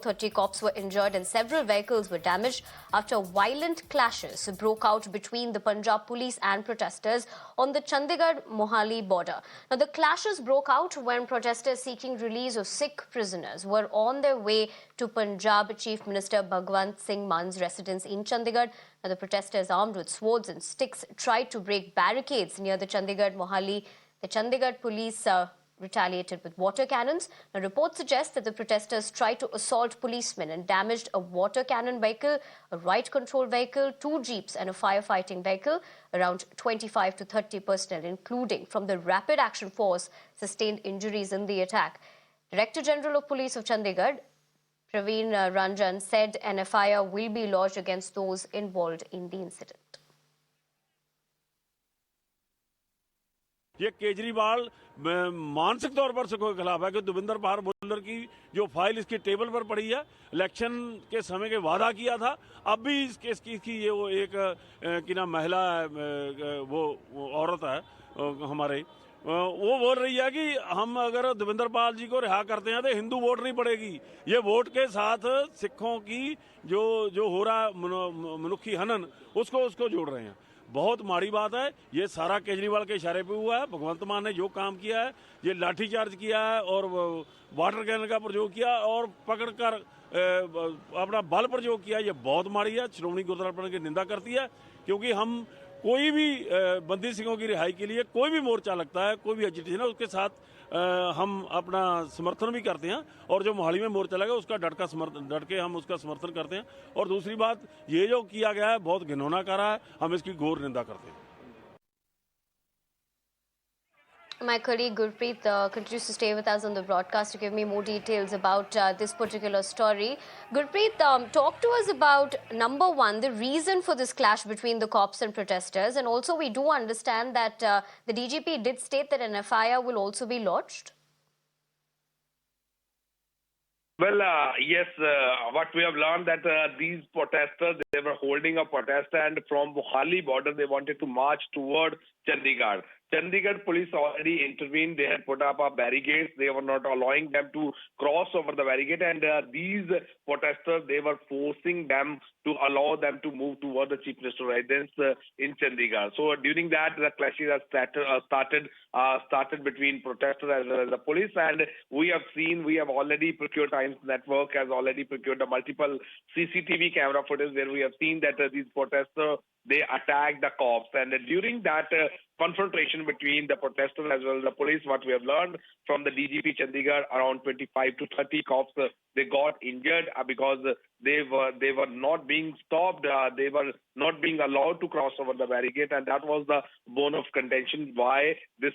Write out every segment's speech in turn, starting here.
30 cops were injured and several vehicles were damaged after violent clashes broke out between the Punjab police and protesters on the Chandigarh-Mohali border. Now, the clashes broke out when protesters seeking release of Sikh prisoners were on their way to Punjab Chief Minister Bhagwant Singh Mann's residence in Chandigarh. Now, the protesters armed with swords and sticks tried to break barricades near the Chandigarh-Mohali. The Chandigarh police retaliated with water cannons. Now, reports suggest that the protesters tried to assault policemen and damaged a water cannon vehicle, a riot control vehicle, 2 jeeps and a firefighting vehicle. Around 25 to 30 personnel, including from the Rapid Action Force, sustained injuries in the attack. Director General of Police of Chandigarh, Praveen Ranjan, said an FIR will be lodged against those involved in the incident. ये केजरीवाल मानसिक तौर पर सिखों के खिलाफ है कि देवेंद्र बुल्लर की जो फाइल इसकी टेबल पर पड़ी है, इलेक्शन के समय के वादा किया था, अब भी इस केस की ये वो एक कि ना महिला वो औरत है हमारे, वो बोल रही है कि हम अगर देवेंद्र पाल जी को रिहा करते हैं तो हिंदू वोट नहीं पड़ेगी। ये वोट के साथ सिखों की जो हो रहा मनुखी हनन उसको जोड़ रहे हैं। बहुत माड़ी बात है। ये सारा केजरीवाल के इशारे पे हुआ है। भगवंत मान ने जो काम किया है, ये लाठीचार्ज किया है और वाटर कैनन का प्रयोग किया और पकड़कर अपना बल प्रयोग किया, ये बहुत माड़ी है। श्रोमणी गुरुद्वारा प्रबंधन की निंदा करती है, क्योंकि हम कोई भी बंदी सिखों की रिहाई के लिए कोई भी मोर्चा लगता है, कोई भी एजिटेशन है, उसके साथ हम अपना समर्थन भी करते हैं और जो मोहाली में मोर्चा लगा उसका डट के हम उसका समर्थन करते हैं। और दूसरी बात, ये जो किया गया है बहुत घिनौना करा है, हम इसकी घोर निंदा करते हैं। My colleague Gurpreet continues to stay with us on the broadcast to give me more details about this particular story. Gurpreet, talk to us about, number one, the reason for this clash between the cops and protesters. And also, we do understand that the DGP did state that an FIR will also be lodged. Well, yes, what we have learned that these protesters, they were holding a protest, and from Mohali border, they wanted to march toward Chandigarh. Chandigarh police already intervened. They had put up a barricades. They were not allowing them to cross over the barricade. And these protesters, they were forcing them to allow them to move toward the Chief Minister's residence in Chandigarh. So during that, the clashes started between protesters as well as the police. And we have already procured, Times Network has already procured the multiple CCTV camera footage where we have seen that these protesters, they attacked the cops. And during that confrontation between the protesters as well as the police, what we have learned from the DGP Chandigarh, around 25 to 30 cops, they got injured because they were not being stopped. They were not being allowed to cross over the barricade, and that was the bone of contention why this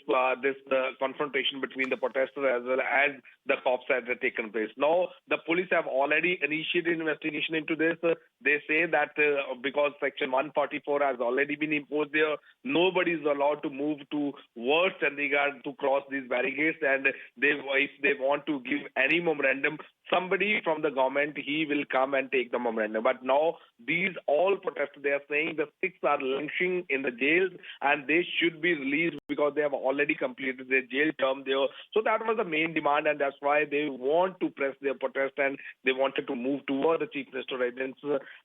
confrontation between the protesters as well as the cops had taken place. Now, the police have already initiated investigation into this. They say that because Section 144 has already been imposed there, nobody is allowed to move towards Chandigarh to cross these barricades, and if they want to give any memorandum, somebody from the government, he will come and take the memorandum. But now these all protesters, they are saying the Sikhs are languishing in the jails and they should be released because they have already completed their jail term there. So that was the main demand, and that's why they want to press their protest and they wanted to move toward the Chief Minister's residence.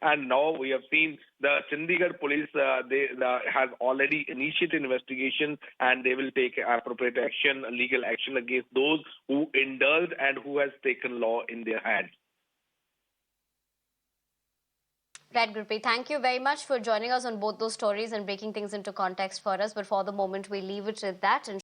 And now we have seen the Chandigarh police, has already initiated investigation, and they will take appropriate action, legal action against those who indulged and who has taken law in their hands. Right, Gurpreet, thank you very much for joining us on both those stories and breaking things into context for us. But for the moment, we leave it at that. And